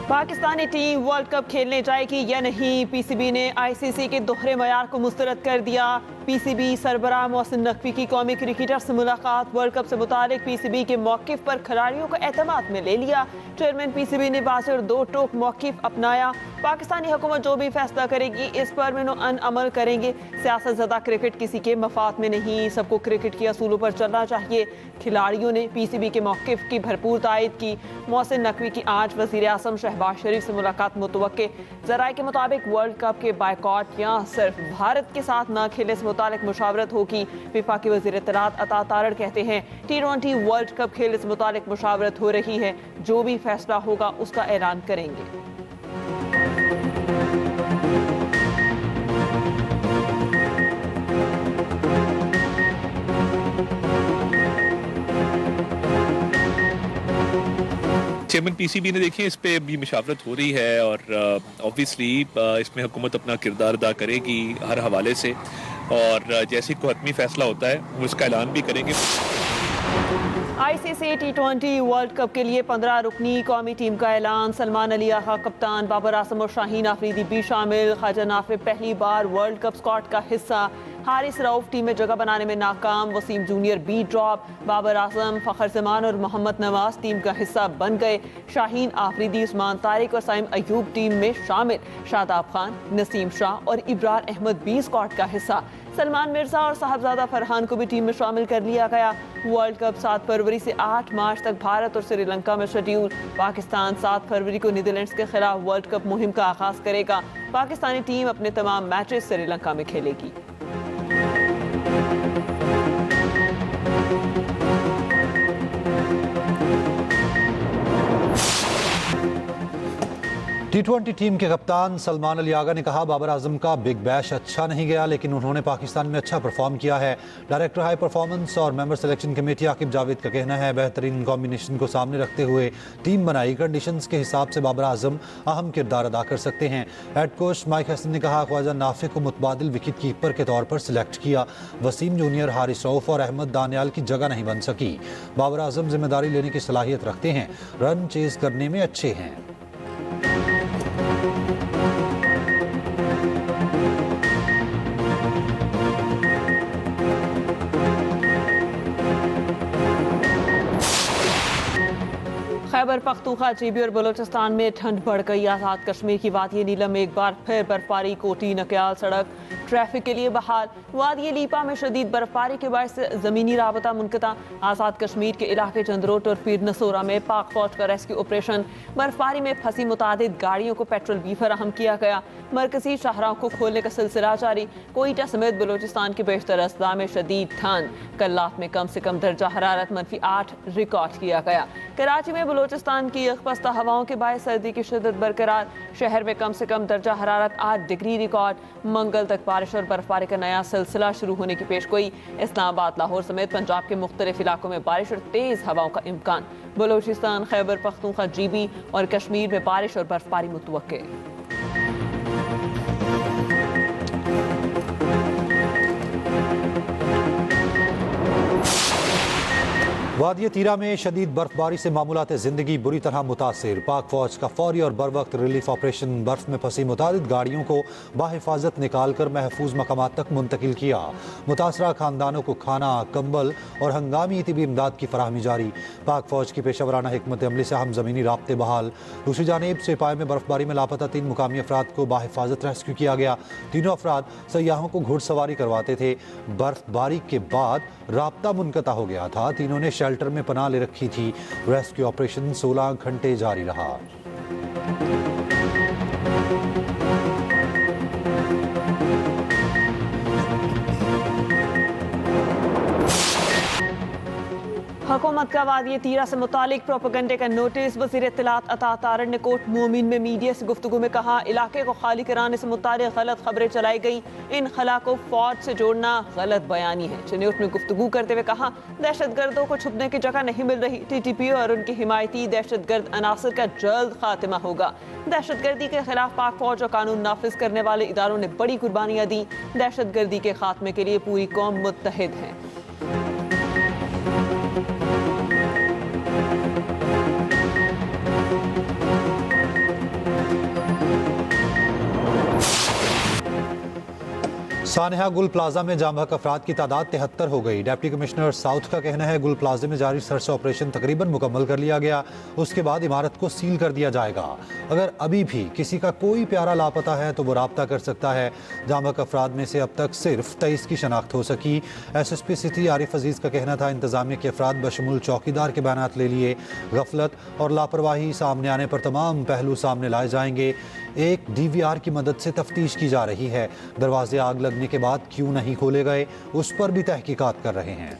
Pakistani team world cup खेलने जाएगी या नहीं? पीसीबी ने आईसीसी के दोहरे मयार को मुस्तरद कर दिया। पीसीबी सरबराह मोहसिन नकवी की कौमी क्रिकेटर से मुलाकात। वर्ल्ड कप से मुतालिक पीसीबी के मौक़िफ़ पर खिलाड़ियों को एतमाद में ले लिया। चेयरमैन पीसीबी ने वाज़ेह दो टोक मौक़िफ़ अपनाया। पाकिस्तानी हुकूमत जो भी फैसला करेगी इस पर मिनो-अन अमल करेंगे। सियासत ज़दा क्रिकेट किसी के मफाद में नहीं, सबको क्रिकेट के असूलों पर चलना चाहिए। खिलाड़ियों ने पीसीबी के मौक़िफ़ की भरपूर तायद की। मोहसिन नकवी की आज वज़ीर आज़म शहबाज शरीफ से मुलाकात मुतवक्के। ज़राए के मुताबिक वर्ल्ड कप के बायकॉट या सिर्फ भारत के साथ न खेलने से मुतालिक मुशावरत होगी। फिफा के वज़ीर इत्तलात अता तारड़ कहते हैं T20 वर्ल्ड कप खेलने से मुतालिक मुशावरत हो रही है, जो भी फैसला होगा उसका ऐलान करेंगे। चेयरमैन पीसीबी ने देखिए इस पे भी मुशावरत हो रही है और ऑब्वियसली इसमें हुकूमत अपना किरदार अदा करेगी हर हवाले से, और जैसे कोई हतमी फैसला होता है वो इसका ऐलान भी करेंगे। आईसीसी T20 वर्ल्ड कप के लिए 15 रुकनी कौमी टीम का ऐलान। सलमान अली आहा कप्तान, बाबर आजम और शाहीन आफरीदी भी शामिल। ख्वाजा नाफिर पहली बार वर्ल्ड कप स्क्वाड का हिस्सा। हारिस रऊफ टीम में जगह बनाने में नाकाम। Wasim junior B drop. Babar Azam, Fakhar Zaman और मोहम्मद नवाज टीम का हिस्सा बन गए। शाहीन आफरीदी, उस्मान तारिक और साइम अयूब टीम में शामिल। शादाब खान, नसीम शाह और इब्रार अहमद बी स्क्वाड का हिस्सा। सलमान मिर्जा और साहबजादा फरहान को भी टीम में शामिल कर लिया गया। वर्ल्ड कप 7 फरवरी से 8 मार्च तक भारत और श्रीलंका में शेड्यूल। पाकिस्तान 7 फरवरी को नीदरलैंड्स के खिलाफ वर्ल्ड कप मुहिम का आगाज करेगा। पाकिस्तानी टीम अपने तमाम मैचेस श्रीलंका में खेलेगी। T20 टीम के कप्तान सलमान अली आगा ने कहा, बाबर आजम का बिग बैश अच्छा नहीं गया लेकिन उन्होंने पाकिस्तान में अच्छा परफॉर्म किया है। डायरेक्टर हाई परफॉर्मेंस और member selection committee Aqib Javed का कहना है बेहतरीन कॉम्बिनेशन को सामने रखते हुए टीम बनाई। कंडीशंस के हिसाब से बाबर आजम अहम किरदार अदा कर सकते हैं। हेड कोच माइक हसन ने कहा, ख्वाजा नाफिर को मुतबादिल विकेट कीपर के तौर पर सिलेक्ट किया। वसीम जूनियर, हारिस रऊफ और अहमद दानियाल की जगह नहीं बन सकी। बाबर आजम जिम्मेदारी लेने की सलाहियत रखते हैं, रन चेज करने में अच्छे हैं। खैबर पख्तूनख्वा, जीबी और बलोचिस्तान में ठंड बढ़ गई। आज़ाद कश्मीर की वादी नीलम में एक बार फिर बर्फबारी। कोटी नकयाल सड़क ट्रैफिक के लिए बहाल। वादी लीपा में शदीद बर्फबारी के बायस ज़मीनी राबता मुनक़ता। आज़ाद कश्मीर के इलाके चंद्रोट और पीर नसोरा में पाक फौज का रेस्क्यू ऑपरेशन। बर्फबारी में फंसी मुतादिद गाड़ियों को पेट्रोल भी फराहम किया गया। मरकजी शाहराहों को खोलने का सिलसिला जारी। कोयटा समेत बलोचिस्तान के बेशतर अजला में शदीद ठंड। कल्लात में कम से कम दर्जा हरारत -8 रिकॉर्ड किया गया। कराची में बलोचिस्तान की यकपस्ता हवाओं के बायस सर्दी की शिद्दत बरकरार। शहर में कम से कम दर्जा हरारत 8 डिग्री रिकॉर्ड। मंगल तक बारिश और बर्फबारी का नया सिलसिला शुरू होने की पेशगोई। इस्लामाबाद, लाहौर समेत पंजाब के मुख्तलिफ इलाकों में बारिश और तेज हवाओं का इम्कान। बलोचिस्तान, खैबर पख्तूनख्वा, जीबी और कश्मीर में बारिश और बर्फबारी मुतवक्के। वादी तीरा में शदीद बर्फबारी से मामूलात ज़िंदगी बुरी तरह मुतासिर। पाक फौज का फौरी और बर वक्त रिलीफ ऑपरेशन। बर्फ में फंसी मुतादिद गाड़ियों को बाहिफाजत निकाल कर महफूज मकामात तक मुंतकिल किया। मुतासरा खानदानों को खाना, कंबल और हंगामी तिबी इमदाद की फराहमी जारी। पाक फौज की पेशेवराना हिकमत अमली से हम ज़मीनी राब्ते बहाल। दूसरी जानिब सेपाही में बर्फबारी में लापता 3 मुकामी अफराद को बाहिफाजत रेस्क्यू किया गया। तीनों अफराद सयाहों को घुड़सवारी करवाते थे। बर्फबारी के बाद राब्ता मुनक़ता हो गया था। तीनों ने शेल्टर में पनाह ले रखी थी। रेस्क्यू ऑपरेशन 16 घंटे जारी रहा। हुकूमत का वादी तीरा से मुतालिक प्रोपेगेंडे का नोटिस। वज़ीर इत्तलात अता तारड़ ने कोट मोमिन में मीडिया से गुफ्तगू में कहा, इलाके को खाली कराने से मुतालिक गलत खबरें चलाई गई। इन खला को फौज से जोड़ना गलत बयानी है। चिन्यूट में गुफ्तगू करते हुए कहा, दहशत गर्दों को छुपने की जगह नहीं मिल रही। TTP और उनकी हिमायती दहशत गर्द अनासर का जल्द खात्मा होगा। दहशत गर्दी के खिलाफ पाक फौज और कानून नाफिज करने वाले इदारों ने बड़ी कुर्बानियां दी। दहशत गर्दी के खात्मे के लिए पूरी कौम मुत्तहिद है। सानेहा गुल प्लाजा में जाम बहक अफराद की तादाद 73 हो गई। डिप्टी कमिश्नर साउथ का कहना है गुल प्लाजे में जारी सर्च ऑपरेशन तकरीबन मुकम्मल कर लिया गया, उसके बाद इमारत को सील कर दिया जाएगा। अगर अभी भी किसी का कोई प्यारा लापता है तो वो राब्ता कर सकता है। जाम बहक अफराद में से अब तक सिर्फ 23 की शनाख्त हो सकी। SSP सिटी आरिफ अजीज का कहना था इंतजामिया के अफराद बशमूल चौकीदार के बयानात ले लिए। गफलत और लापरवाही सामने आने पर तमाम पहलू सामने लाए जाएंगे। एक DVR की मदद से तफ्तीश की जा रही है। दरवाजे आग लगने के बाद क्यों नहीं खोले गए, उस पर भी तहकीकात कर रहे हैं।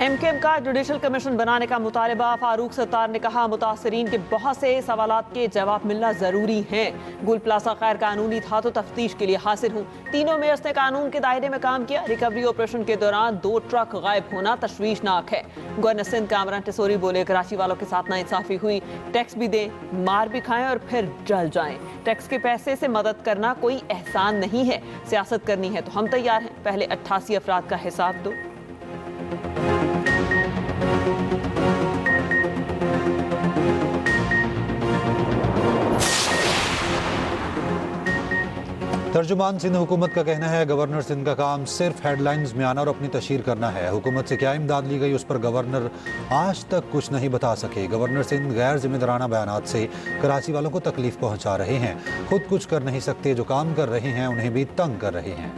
MKM का जुडिशल कमीशन बनाने का मुतालबा। फारूक सत्तार ने कहा मुतासरीन के बहुत से सवालात के जवाब मिलना जरूरी है। गुल प्लाजा गैर कानूनी था तो तफ्तीश के लिए हाजिर हूँ। तीनों मेयर्स ने कानून के दायरे में काम किया। रिकवरी ऑपरेशन के दौरान 2 ट्रक गायब होना तशवीशनाक है। गवर्नर सिंध कामरान टिसोरी बोले कराची वालों के साथ नाइंसाफी हुई। टैक्स भी दें, मार भी खाएं और फिर जल जाएं। टैक्स के पैसे से मदद करना कोई एहसान नहीं है। सियासत करनी है तो हम तैयार हैं, पहले 88 अफराद का हिसाब दो। तर्जुमान सिंध हुकूमत का कहना है गवर्नर सिंध का काम सिर्फ हेडलाइंस में आना और अपनी तशहीर करना है। हुकूमत से क्या इमदाद ली गई उस पर गवर्नर आज तक कुछ नहीं बता सके। गवर्नर सिंध गैर जिम्मेदाराना बयानात से कराची वालों को तकलीफ पहुंचा रहे हैं। खुद कुछ कर नहीं सकते, जो काम कर रहे हैं उन्हें भी तंग कर रहे हैं।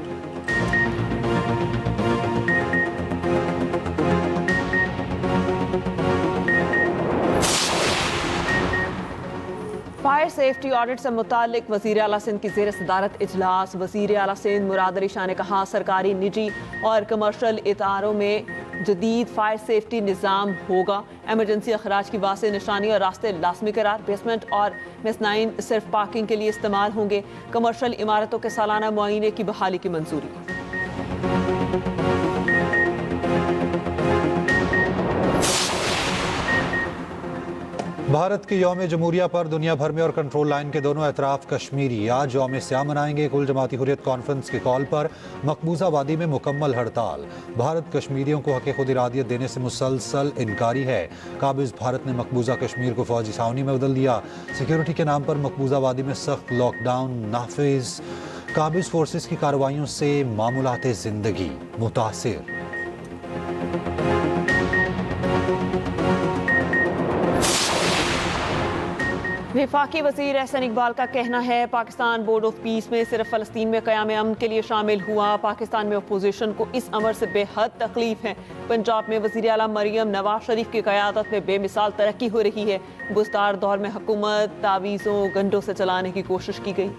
फायर सेफ्टी ऑडिट से मुतालिक वज़ीर आला सिंध की ज़ेर सदारत इजलास। वज़ीर आला सिंध मुराद अली शाह ने कहा सरकारी, निजी और कमर्शल इदारों में जदीद फायर सेफ्टी निज़ाम होगा। एमरजेंसी अखराज की वाज़ेह निशानी और रास्ते लाजमी करार। बेसमेंट और मेज़नाइन सिर्फ पार्किंग के लिए इस्तेमाल होंगे। कमर्शल इमारतों के सालाना मुआयने की बहाली की मंजूरी। भारत के यौम जमहूरिया पर दुनिया भर में और कंट्रोल लाइन के दोनों अतराफ कश्मीरी आज यौम स्याम मनाएंगे। कुल जमाती हुर्रियत कॉन्फ्रेंस के कॉल पर मकबूजा वादी में मुकम्मल हड़ताल। भारत कश्मीरियों को हक़ खुद इरादियत देने से मुसलसल इनकारी है। काबिज भारत ने मकबूजा कश्मीर को फौजी छावनी में बदल दिया। सिक्योरिटी के नाम पर मकबूजा वादी में सख्त लॉकडाउन नाफिज। काबिज फोर्सेस की कार्रवाइयों से मामूलात जिंदगी मुतासिर। वफाकी वज़ीर एहसन इकबाल का कहना है पाकिस्तान बोर्ड ऑफ पीस में सिर्फ फ़लस्तीन में क़याम अमन के लिए शामिल हुआ। पाकिस्तान में अपोजिशन को इस अमर से बेहद तकलीफ है। पंजाब में वज़ीर आला मरियम नवाज शरीफ की क़यादत में बेमिसाल तरक्की हो रही है। गुज़श्ता दौर में हुकूमत तावीज़ों गंडों से चलाने की कोशिश की गई।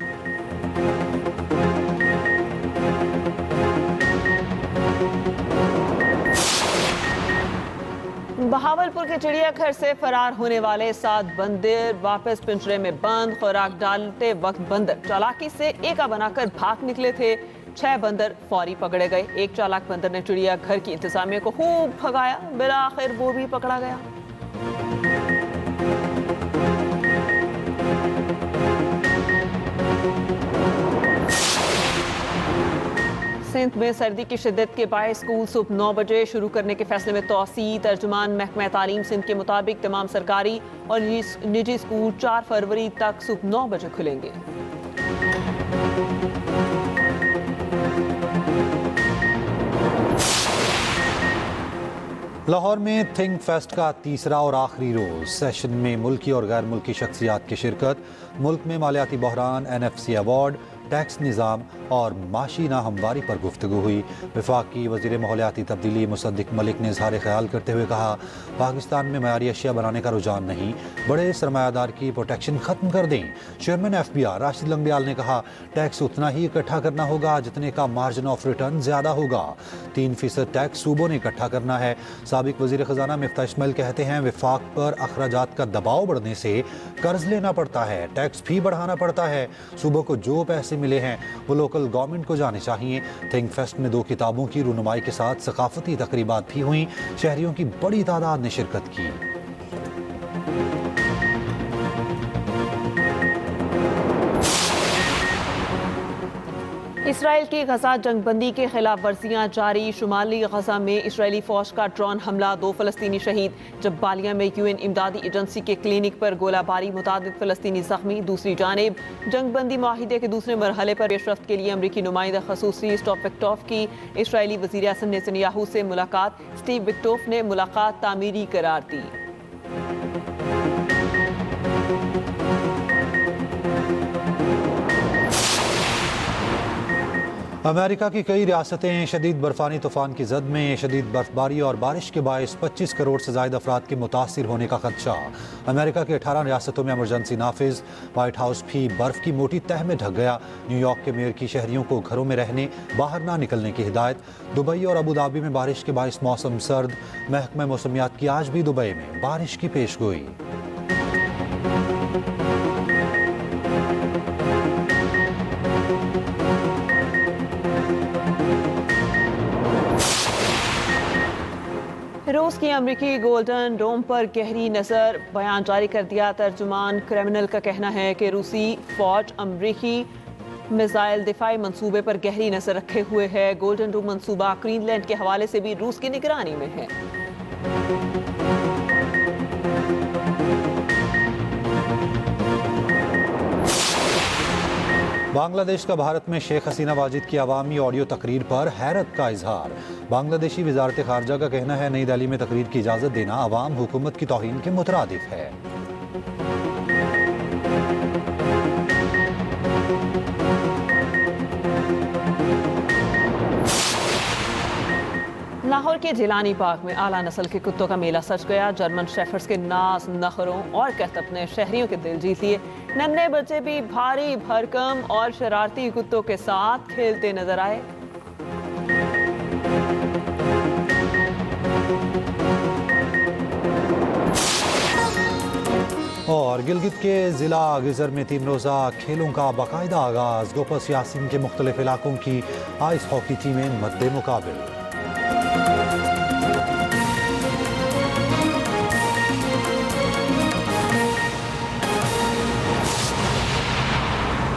बहावलपुर के चिड़ियाघर से फरार होने वाले 7 बंदर वापस पिंजरे में बंद। खुराक डालते वक्त बंदर चालाकी से एका बनाकर भाग निकले थे। 6 बंदर फौरी पकड़े गए। एक चालाक बंदर ने चिड़ियाघर की इंतजामिया को खूब भगाया, बिलाखिर वो भी पकड़ा गया। सिंध में सर्दी की शिद्दत के बायस स्कूल सुबह 9 बजे शुरू करने के फैसले में तोसी। तर्जुमान महकमा तालीम सिंध के मुताबिक तमाम सरकारी और निजी स्कूल 4 फरवरी तक सुबह 9 बजे खुलेंगे। लाहौर में थिंक फेस्ट का तीसरा और आखिरी रोज। सेशन में मुल्की और गैर मुल्की शख्सियात की शिरकत। मुल्क में मालियाती बहरान, NFC अवार्ड, टैक्स निज़ाम और माशी नाहमवारी पर गुफ्तगू हुई। वफाकी वज़ीर माहौलियाती तब्दीली मुसद्दिक मलिक ने इज़हार ख्याल करते हुए कहा पाकिस्तान में मयारी अशिया बनाने का रुझान नहीं, बड़े सरमायादार की प्रोटेक्शन ख़त्म कर दें। चेयरमैन FBR राशिद लंगड़ियाल ने कहा टैक्स उतना ही इकट्ठा करना होगा जितने का मार्जिन ऑफ रिटर्न ज़्यादा होगा। 3% टैक्स सूबों ने इकट्ठा करना है। साबिक वज़ीर ख़जाना मिफ्ता इस्माइल कहते हैं वफाक पर अखराजात का दबाव बढ़ने से कर्ज लेना पड़ता है, टैक्स भी बढ़ाना पड़ता है। सूबों को जो पैसे मिले हैं वो लोकल गवर्नमेंट को जाने चाहिए। थिंक फेस्ट में 2 किताबों की रुनुमाई के साथ सकाफती तकरीबात भी हुई। शहरियों की बड़ी तादाद ने शिरकत की। इसराइल की गजा जंगबंदी के खिलाफ वर्जियां जारी। शुमाली गजा में इसराइली फौज का ड्रोन हमला, 2 फलस्तीनी शहीद। जब बालिया में यूएन इमदादी एजेंसी के क्लिनिक पर गोलाबारी, मुतादिद फलस्तीनी जख्मी। दूसरी जानिब जंगबंदी माहिदे के दूसरे मरहले पर पेशरफ्त के लिए अमरीकी नुमाइंदा खसूसी स्टॉप विक्टोफ की इसराइली वज़ीर आज़म नेतन्याहू से मुलाकात। स्टीव विक्टोफ ने मुलाकात तामीरी करार दी। अमेरिका की कई रियासतें शदीद बर्फानी तूफान की जद में। शदीद बर्फबारी और बारिश के बायस 25 करोड़ से ज्यादा अफराद के मुतासिर होने का खदशा। अमेरिका की 18 रियासतों में एमरजेंसी नाफिज। व्हाइट हाउस भी बर्फ की मोटी तह में ढक गया। न्यूयॉर्क के मेयर की शहरियों को घरों में रहने, बाहर ना निकलने की हिदायत। दुबई और अबू धाबी में बारिश के बायस मौसम सर्द। महकमा मौसमियात की आज भी दुबई में बारिश की पेशगोई। रूस की अमरीकी गोल्डन डोम पर गहरी नजर, बयान जारी कर दिया तर्जुमान क्रिमिनल का कहना है कि रूसी फौज अमरीकी मिसाइल दिफाई मंसूबे पर गहरी नजर रखे हुए है। गोल्डन डोम मंसूबा ग्रीनलैंड के हवाले से भी रूस की निगरानी में है। बांग्लादेश का भारत में शेख हसीना वाजिद की अवामी ऑडियो तकरीर पर हैरत का इजहार। बांग्लादेशी वजारत खारजा का कहना है नई दिल्ली में तकरीर की इजाज़त देना अवाम हुकूमत की तौहीन के मुतरादिफ है। लाहौर के जिलानी पार्क में आला नस्ल के कुत्तों का मेला सज गया। जर्मन शेफर्ड्स के नाज, नखरों और करतब ने शहरियों के दिल जीत लिए। नन्हे बच्चे भी भारी भरकम और शरारती कुत्तों के साथ खेलते नजर आए। और गिलगित के जिला गिजर में 3 रोज़ा खेलों का बाकायदा आगाज। गोपस यासीन के मुख्तलिफ इलाकों की आइस हॉकी टीमें मद्दे मुकाबिल।